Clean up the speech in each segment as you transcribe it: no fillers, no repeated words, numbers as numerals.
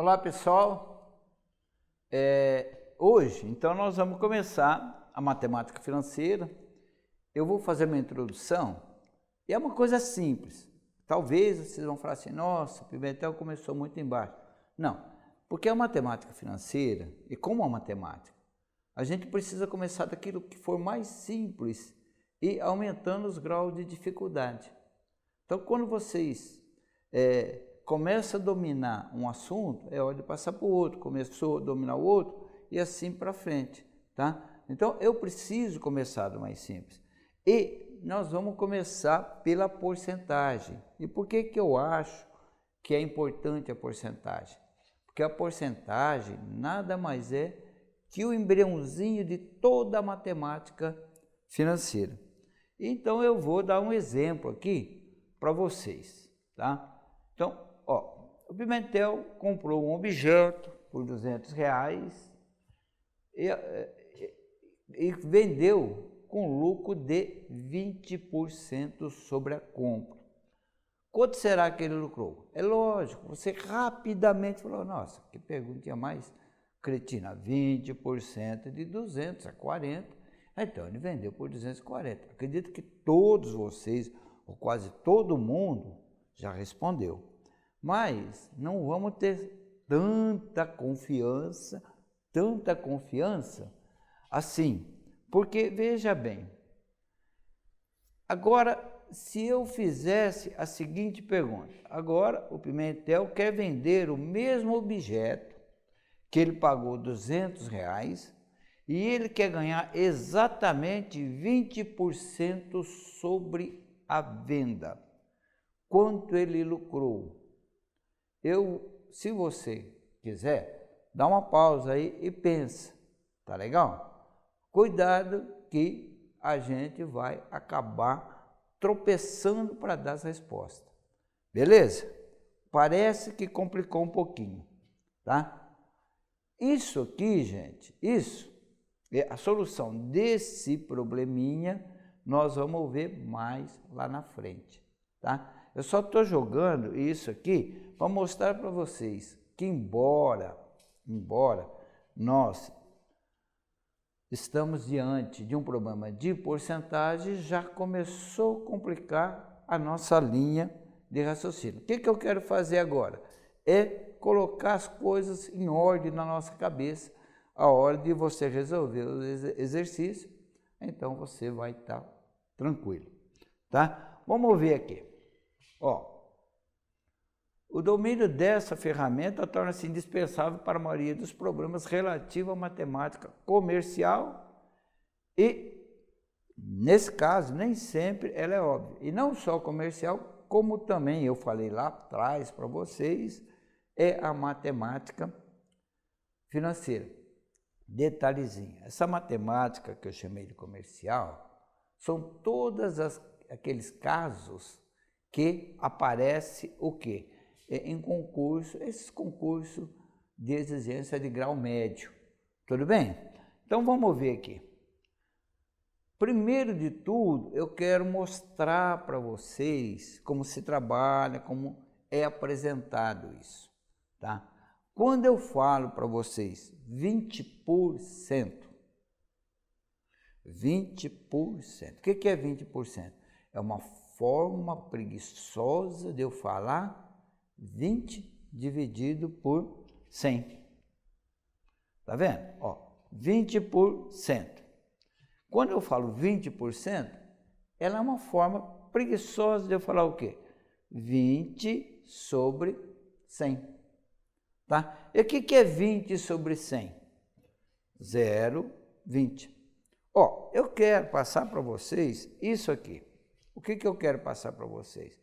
Olá pessoal, hoje então nós vamos começar a matemática financeira. Eu vou fazer uma introdução e é uma coisa simples. Talvez vocês vão falar assim, nossa, o Pimentel começou muito embaixo. Não, porque a matemática financeira, e como a matemática, a gente precisa começar daquilo que for mais simples e aumentando os graus de dificuldade. Então quando vocês começa a dominar um assunto, é hora de passar para o outro, começou a dominar o outro e assim para frente, tá? Então eu preciso começar do mais simples. E nós vamos começar pela porcentagem. E por que que eu acho que é importante a porcentagem? Porque a porcentagem nada mais é que o embriãozinho de toda a matemática financeira. Então eu vou dar um exemplo aqui para vocês, tá? Então, o Pimentel comprou um objeto por R$200 e vendeu com lucro de 20% sobre a compra. Quanto será que ele lucrou? É lógico, você rapidamente falou, nossa, que pergunta mais cretina, 20% de 200 a 40, então ele vendeu por 240. Acredito que todos vocês, ou quase todo mundo, já respondeu. Mas não vamos ter tanta confiança assim, porque veja bem, agora se eu fizesse a seguinte pergunta, agora o Pimentel quer vender o mesmo objeto que ele pagou R$200 e ele quer ganhar exatamente 20% sobre a venda. Quanto ele lucrou? Se você quiser, dá uma pausa aí e pensa, tá legal? Cuidado que a gente vai acabar tropeçando para dar as respostas, beleza? Parece que complicou um pouquinho, tá? Isso aqui, gente, isso é a solução desse probleminha, nós vamos ver mais lá na frente, tá? Eu só estou jogando isso aqui para mostrar para vocês que embora nós estamos diante de um problema de porcentagem, já começou a complicar a nossa linha de raciocínio. O que eu quero fazer agora? É colocar as coisas em ordem na nossa cabeça, a hora de você resolver o exercício, então você vai estar tranquilo, tá? Vamos ver aqui. O domínio dessa ferramenta torna-se indispensável para a maioria dos problemas relativos à matemática comercial e, nesse caso, nem sempre ela é óbvia. E não só comercial, como também eu falei lá atrás para vocês, é a matemática financeira. Detalhezinho, essa matemática que eu chamei de comercial são todos aqueles casos que aparece o quê? Em concurso, esses concursos de exigência de grau médio, tudo bem? Então vamos ver aqui. Primeiro de tudo, eu quero mostrar para vocês como se trabalha, como é apresentado isso, tá? Quando eu falo para vocês 20%, o que é 20%? É uma forma preguiçosa de eu falar 20 dividido por 100. Tá vendo? 20%. Quando eu falo 20%, ela é uma forma preguiçosa de eu falar o quê? 20 sobre 100. Tá? E o que é 20 sobre 100? 0,20. Eu quero passar para vocês isso aqui. O que eu quero passar para vocês?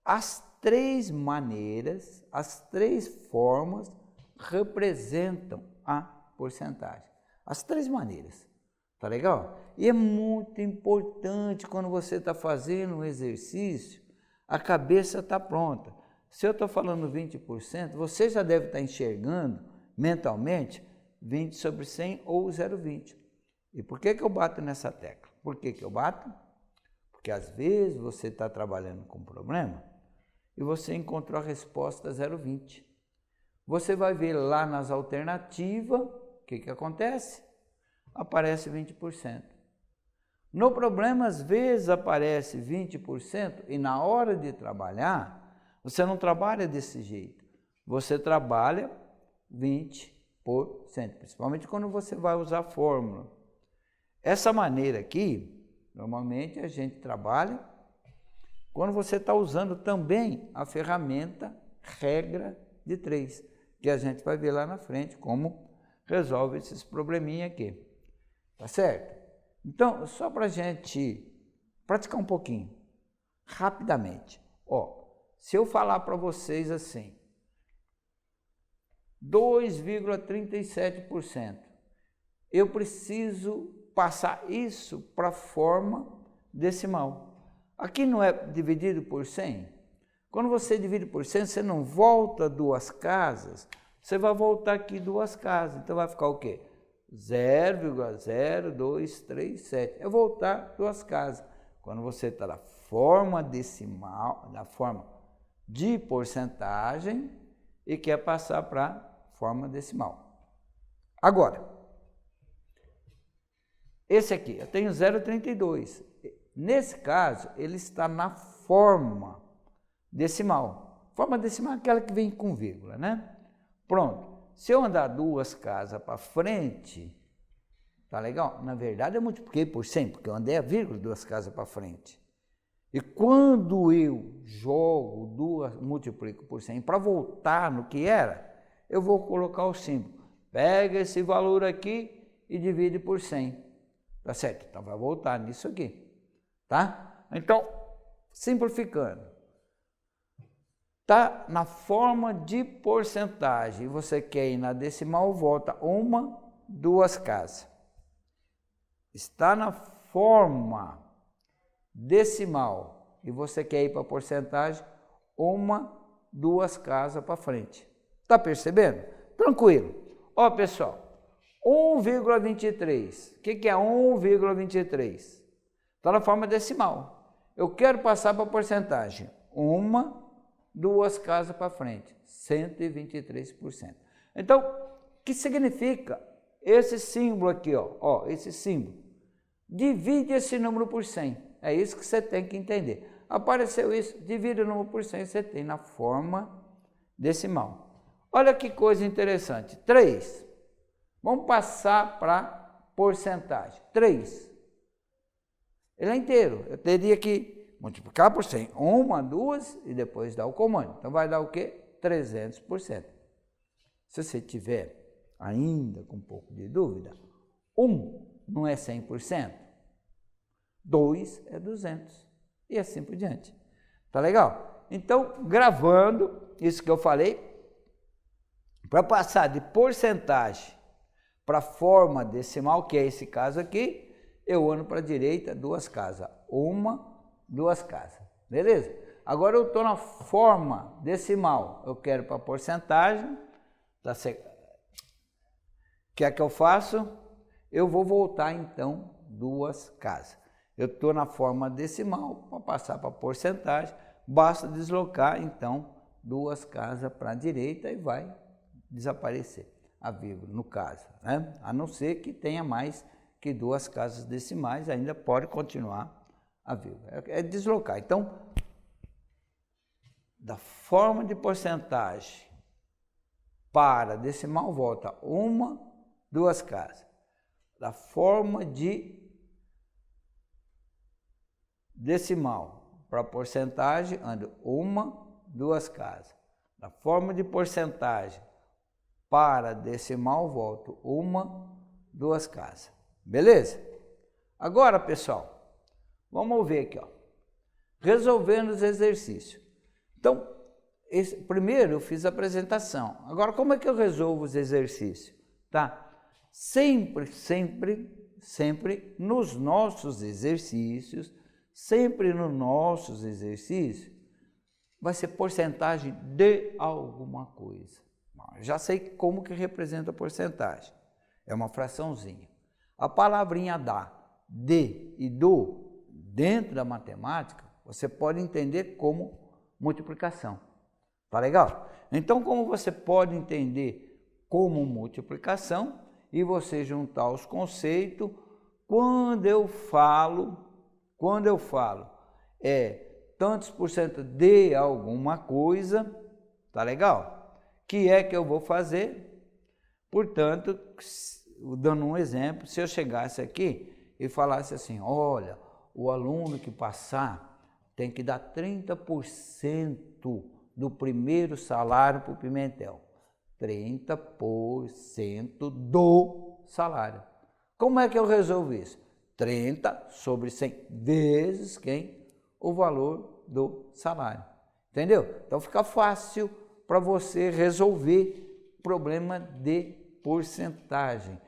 As três maneiras, as três formas representam a porcentagem. As três maneiras, tá legal? E é muito importante quando você está fazendo um exercício, a cabeça está pronta. Se eu estou falando 20%, você já deve estar enxergando mentalmente 20 sobre 100 ou 0,20. E por que eu bato nessa tecla? Por que eu bato? Porque às vezes você está trabalhando com um problema e você encontrou a resposta 0,20. você vai ver lá nas alternativas, o que acontece? Aparece 20%. No problema, às vezes aparece 20% e na hora de trabalhar, você não trabalha desse jeito. Você trabalha 20%, principalmente quando você vai usar a fórmula. Essa maneira aqui, normalmente a gente trabalha quando você está usando também a ferramenta regra de 3, que a gente vai ver lá na frente como resolve esses probleminha aqui. Tá certo? Então, só para a gente praticar um pouquinho, rapidamente. Ó, se eu falar para vocês assim, 2,37%, eu preciso passar isso para a forma decimal. Aqui não é dividido por 100? Quando você divide por 100, você não volta 2 casas, você vai voltar aqui 2 casas. Então vai ficar o quê? 0,0237. É voltar 2 casas. Quando você está na forma decimal, na forma de porcentagem e quer passar para a forma decimal. Agora, esse aqui, eu tenho 0,32. Nesse caso, ele está na forma decimal. Forma decimal é aquela que vem com vírgula, né? Pronto. Se eu andar 2 casas para frente, tá legal? Na verdade, eu multipliquei por 100, porque eu andei a vírgula 2 casas para frente. E quando eu multiplico por 100 para voltar no que era, eu vou colocar o símbolo. Pega esse valor aqui e divide por 100. Tá certo? Então vai voltar nisso aqui. Tá? Então, simplificando. Está na forma de porcentagem e você quer ir na decimal, volta 1, 2 casas. Está na forma decimal e você quer ir para a porcentagem, 1, 2 casas para frente. Está percebendo? Tranquilo. Ó, pessoal, 1,23. O que é 1,23? Está na forma decimal. Eu quero passar para a porcentagem, 1, 2 casas para frente, 123%. Então, o que significa esse símbolo aqui, ó, esse símbolo? Divide esse número por 100. É isso que você tem que entender. Apareceu isso, divide o número por 100, você tem na forma decimal. Olha que coisa interessante. 3. Vamos passar para porcentagem. 3. Ele é inteiro. Eu teria que multiplicar por 100, 1, 2 e depois dar o comando. Então vai dar o quê? 300%. Se você tiver ainda com um pouco de dúvida, 1 não é 100%, 2 é 200 e assim por diante. Tá legal? Então, gravando isso que eu falei, para passar de porcentagem para forma decimal, que é esse caso aqui, eu ando para a direita 2 casas, 1, 2 casas, beleza? Agora eu estou na forma decimal, eu quero para porcentagem, tá certo? O que é que eu faço? Eu vou voltar então 2 casas. Eu estou na forma decimal, para passar para porcentagem, basta deslocar então 2 casas para a direita e vai desaparecer a vírgula, no caso, né? A não ser que tenha mais que 2 casas decimais, ainda pode continuar a vírgula, é deslocar. Então, da forma de porcentagem para decimal, volta 1, 2 casas. Da forma de decimal para porcentagem, ando 1, 2 casas. Da forma de porcentagem para decimal, volto 1, 2 casas. Beleza? Agora, pessoal, vamos ver aqui, ó. Resolvendo os exercícios. Então, primeiro eu fiz a apresentação. Agora, como é que eu resolvo os exercícios? Tá? Sempre nos nossos exercícios, vai ser porcentagem de alguma coisa. Já sei como que representa a porcentagem. É uma fraçãozinha. A palavrinha da, de e do, dentro da matemática, você pode entender como multiplicação. Tá legal? Então, como você pode entender como multiplicação e você juntar os conceitos, quando eu falo tantos por cento de alguma coisa, tá legal? Que é que eu vou fazer? Portanto, dando um exemplo, se eu chegasse aqui e falasse assim, olha, o aluno que passar tem que dar 30% do primeiro salário para o Pimentel. 30% do salário. Como é que eu resolvo isso? 30 sobre 100 vezes quem? O valor do salário. Entendeu? Então fica fácil para você resolver problema de porcentagem.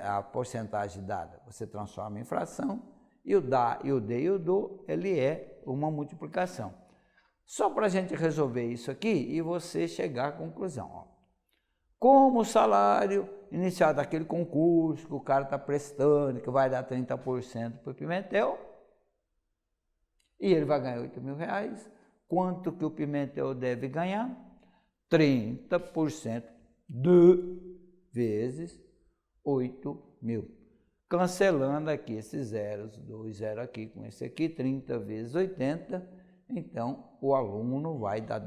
A porcentagem dada, você transforma em fração, e o dá, e o de e o do, ele é uma multiplicação. Só para a gente resolver isso aqui e você chegar à conclusão. Ó. Como o salário inicial daquele concurso que o cara está prestando, que vai dar 30% para o Pimentel, e ele vai ganhar R$8.000, quanto que o Pimentel deve ganhar? 30% de vezes 8.000. Cancelando aqui esses zeros, 2 zeros aqui com esse aqui, 30 vezes 80, então o aluno vai dar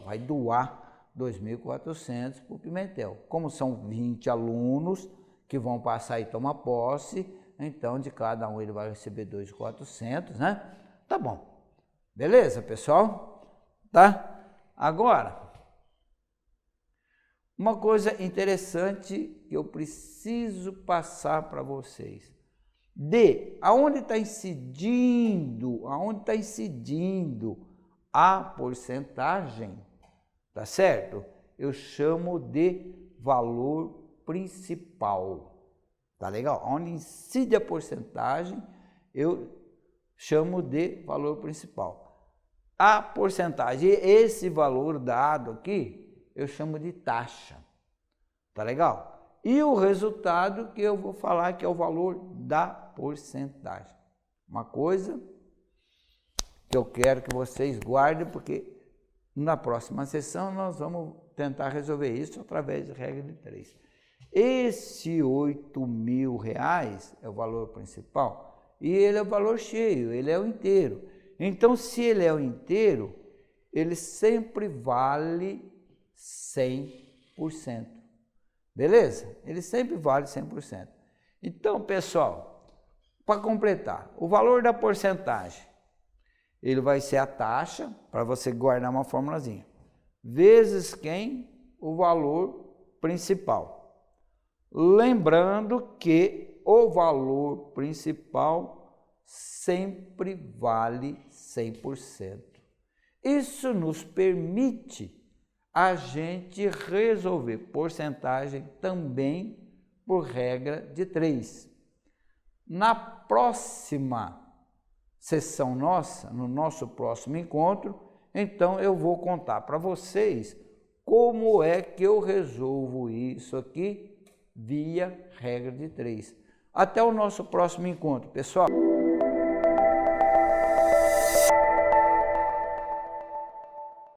vai doar 2.400 para o Pimentel. Como são 20 alunos que vão passar e tomar posse, então de cada um ele vai receber 2.400, né? Tá bom. Beleza, pessoal? Tá? Agora, uma coisa interessante que eu preciso passar para vocês. Aonde está incidindo a porcentagem, tá certo? Eu chamo de valor principal, tá legal? Onde incide a porcentagem, eu chamo de valor principal. A porcentagem, esse valor dado aqui, eu chamo de taxa, tá legal? E o resultado que eu vou falar que é o valor da porcentagem. Uma coisa que eu quero que vocês guardem, porque na próxima sessão nós vamos tentar resolver isso através de regra de 3. Esse R$8.000 é o valor principal e ele é o valor cheio, ele é o inteiro. Então, se ele é o inteiro, ele sempre vale 100%. Beleza? Ele sempre vale 100%. Então, pessoal, para completar, o valor da porcentagem, ele vai ser a taxa, para você guardar uma formulazinha, vezes quem? O valor principal. Lembrando que o valor principal sempre vale 100%. Isso nos permite a gente resolver porcentagem também por regra de 3. Na próxima sessão nossa, no nosso próximo encontro, então eu vou contar para vocês como é que eu resolvo isso aqui via regra de 3. Até o nosso próximo encontro, pessoal!